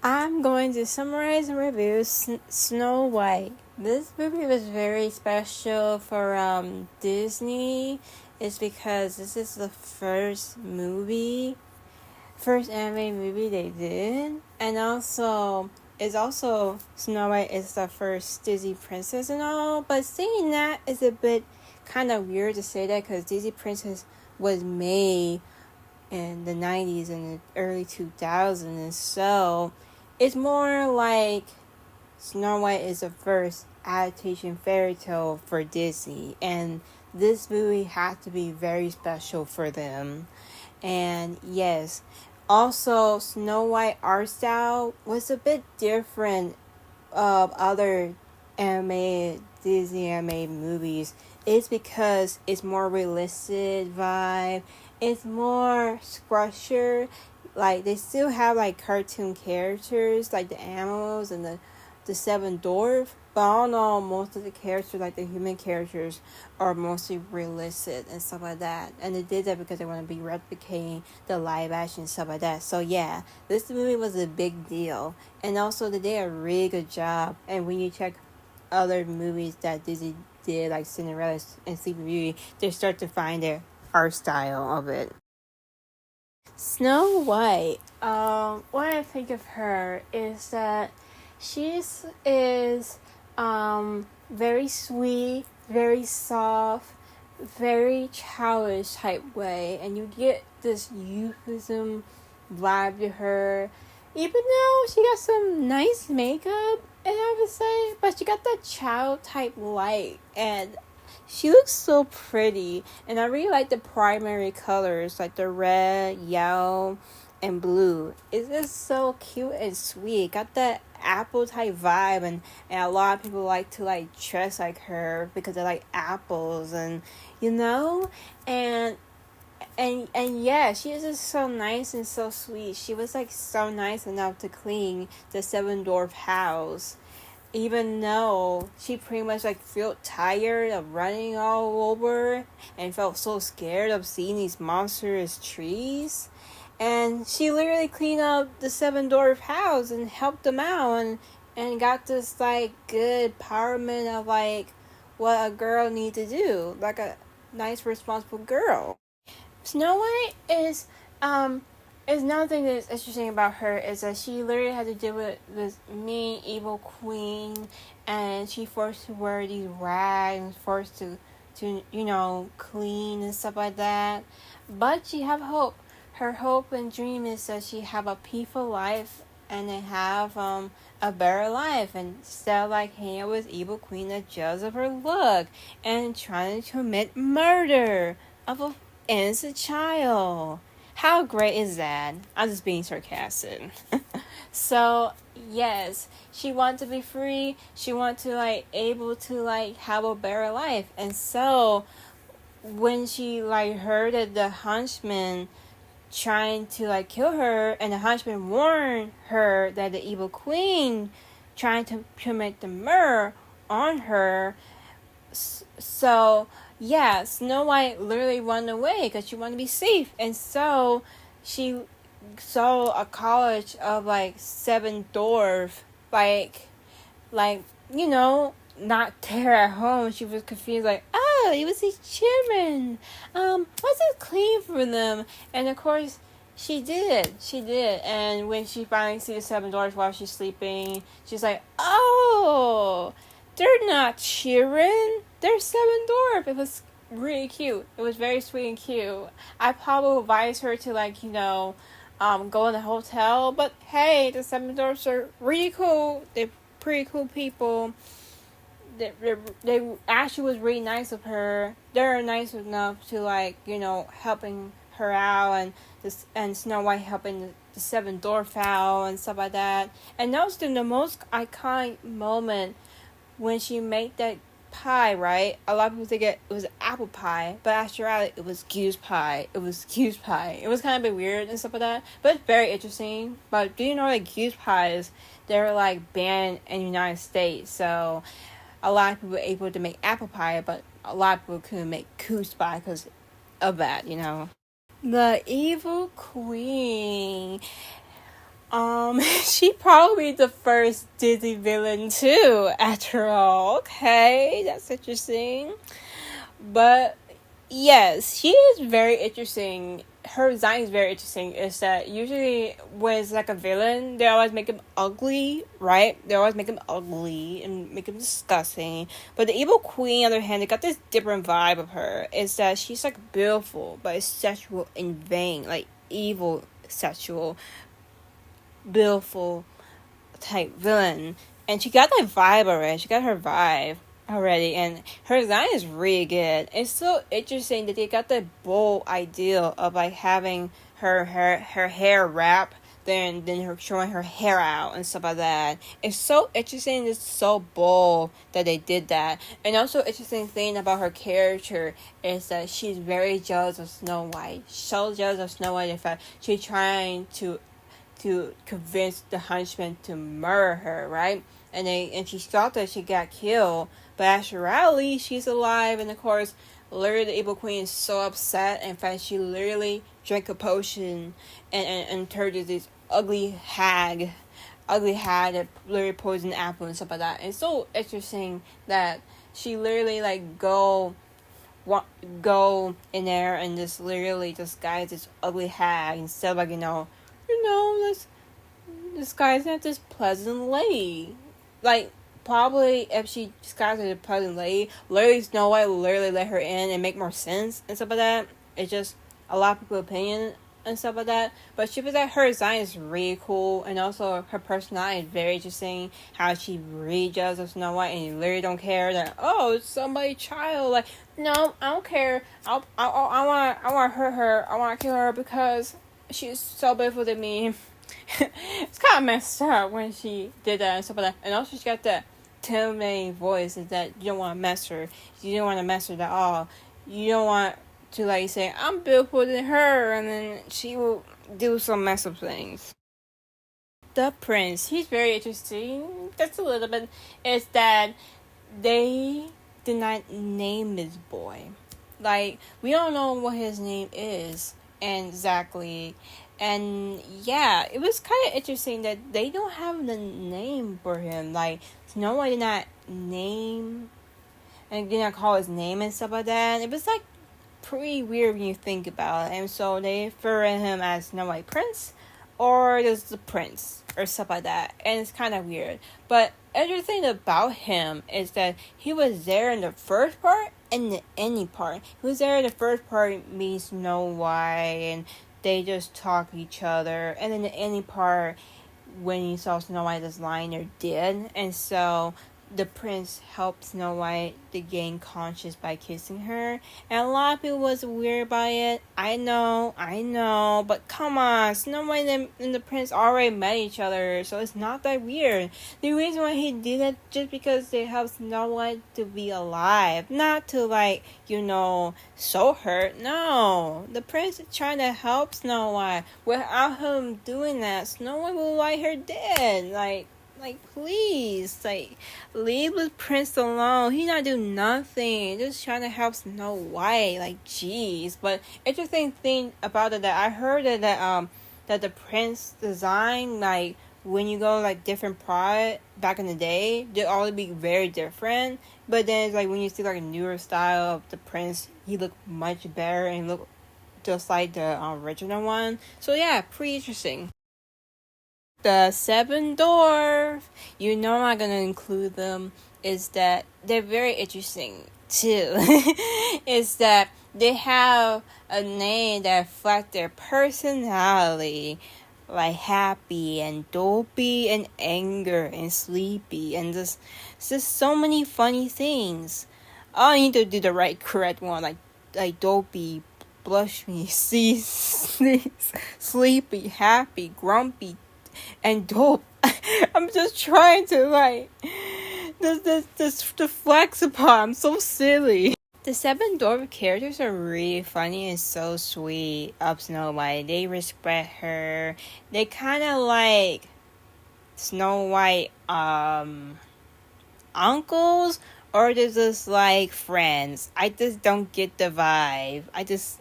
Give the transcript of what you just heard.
I'm going to summarize and review Snow White. This movie was very special for Disney. It's because this is the first anime movie they did, and also it's also Snow White is the first Disney princess and all. But saying that is a bit kind of weird to say that because Disney princess was made in the 90s and the early 2000s, and so it's more like Snow White is the first adaptation fairy tale for Disney, and this movie had to be very special for them. And yes, also Snow White art style was a bit different of other Disney animated movies. It's because it's more realistic vibe. It's more structured. Like they still have like cartoon characters like the animals and the Seven Doorf. But I don't know, most of the characters, like the human characters, are mostly realistic and stuff like that. And they did that because they want to be replicating the live action stuff like that. So yeah, this movie was a big deal. And also they did a really good job. And when you check other movies that Disney did, like Cinderella and Sleeping Beauty, they start to find their art style of it. Snow White. What I think of her is that she is very sweet, very soft, very childish type way, and you get this euphemism vibe to her. Even though she got some nice makeup, and I would say, but she got that child type light, and she looks so pretty. And I really like the primary colors, like the red, yellow, and blue. It's just so cute and sweet. Got that apple type vibe, and a lot of people like to like dress like her because they like apples, and you know, and yeah, she is just so nice and so sweet. She was like so nice enough to clean the Seven Doorf house, even though she pretty much like felt tired of running all over and felt so scared of seeing these monstrous trees. And she literally cleaned up the Seven Dwarf house and helped them out, and got this like good empowerment of like what a girl needs to do, like a nice responsible girl. Snow White is another thing that's interesting about her is that she literally had to deal with this mean evil queen, and she forced to wear these rags, forced to clean and stuff like that. But she have hope. Her hope and dream is that she have a peaceful life and they have a better life, and instead of like hanging out with evil queen that jealous of her look and trying to commit murder of a innocent child. How great is that? I'm just being sarcastic. So yes, she wants to be free. She wants to like able to like have a better life. And so when she like heard that the hunchman trying to like kill her, and the hunchman warned her that the evil queen trying to commit the murder on her, so yeah, Snow White literally run away because she wanted to be safe, and so she saw a college of like Seven Doorf, like not there at home. She was confused, like, oh, it was these children. What's it clean for them? And of course, she did, and when she finally sees the Seven Doors while she's sleeping, she's like, oh, they're not children. They're Seven Dwarf. It was really cute. It was very sweet and cute. I probably advise her to go in a hotel. But hey, the Seven Dwarfs are really cool. They're pretty cool people. They actually was really nice of her. They're nice enough to helping her out, and Snow White helping the Seven Dwarf out and stuff like that. And that was the most iconic moment when she made that pie, right? A lot of people think it was apple pie, but actually it was goose pie. It was goose pie. It was kind of a bit weird and stuff like that, but it's very interesting. But do you know that goose pies, they're like banned in the United States, so a lot of people were able to make apple pie, but a lot of people couldn't make goose pie because of that, The evil queen. She probably the first Disney villain too, after all. Okay, that's interesting. But yes, she is very interesting. Her design is very interesting. Is that usually when it's like a villain, they always make him ugly, right? They always make him ugly and make him disgusting. But the evil queen, on the other hand, they got this different vibe of her. Is that she's like beautiful, but it's sexual in vain, like evil sexual, beautiful type villain. And she got that vibe already. She got her vibe already, and her design is really good. It's so interesting that they got the bold idea of like having her hair wrap, then her showing her hair out and stuff like that. It's so interesting. It's so bold that they did that. And also interesting thing about her character is that she's very jealous of Snow White. So jealous of Snow White. In fact, she's trying to convince the hunchman to murder her, right? And she thought that she got killed, but actually she's alive. And of course, literally the evil queen is so upset. In fact, she literally drank a potion and turned into this ugly hag that literally poisoned apple and stuff like that. And it's so interesting that she literally like go in there and just literally disguise this ugly hag instead of like let's disguise as this pleasant lady. Like, probably if she disguised as a pleasant lady, literally Snow White literally let her in and make more sense and stuff like that. It's just a lot of people's opinion and stuff like that. But she was like, her design is really cool, and also her personality is very interesting. How she really jealous of Snow White and you literally don't care that it's somebody's child. Like, no, I don't care. I want to hurt her. I want to kill her because she's so beautiful to me. It's kind of messed up when she did that and stuff like that. And also she got that intimidating voice is that you don't want to mess her. You don't want to mess her at all. You don't want to like say, I'm beautiful than her, and then she will do some mess up things. The prince, he's very interesting. Just a little bit. Is that they did not name this boy. Like, we don't know what his name is exactly. And yeah, it was kind of interesting that they don't have the name for him. Like, Snow White did not name and did not call his name and stuff like that. It was like pretty weird when you think about it. And so they refer to him as Snow White Prince or just the Prince or stuff like that. And it's kind of weird. But everything about him is that he was there in the first part and the ending part. He was there in the first part meeting Snow White and they just talk to each other. And then the ending part, when you saw Snow White just lying there dead. And so the prince helped Snow White to gain conscious by kissing her. And a lot of people was weird by it. I know. But come on. Snow White and the prince already met each other. So it's not that weird. The reason why he did it just because they helped Snow White to be alive. Not to so hurt. No. The prince is trying to help Snow White. Without him doing that, Snow White will lie her dead. Please, leave the prince alone. He not do nothing. Just trying to help Snow White. Jeez. But interesting thing about it that I heard that the prince design, when you go different product back in the day, they all be very different. But then it's when you see a newer style of the prince, he look much better and look just like the original one. So yeah, pretty interesting. The Seven Doorf, I'm not gonna include them, is that they're very interesting too. Is that they have a name that reflects their personality, like happy and dopey and anger and sleepy and just so many funny things. I need to do the correct one, like dopey, blushy, sleepy, happy, grumpy, and dope. I'm just trying to to flex upon. I'm so silly. The Seven Doorf characters are really funny and so sweet of Snow White. They respect her. They kind of like Snow White uncles, or they're just friends. I just don't get the vibe. I just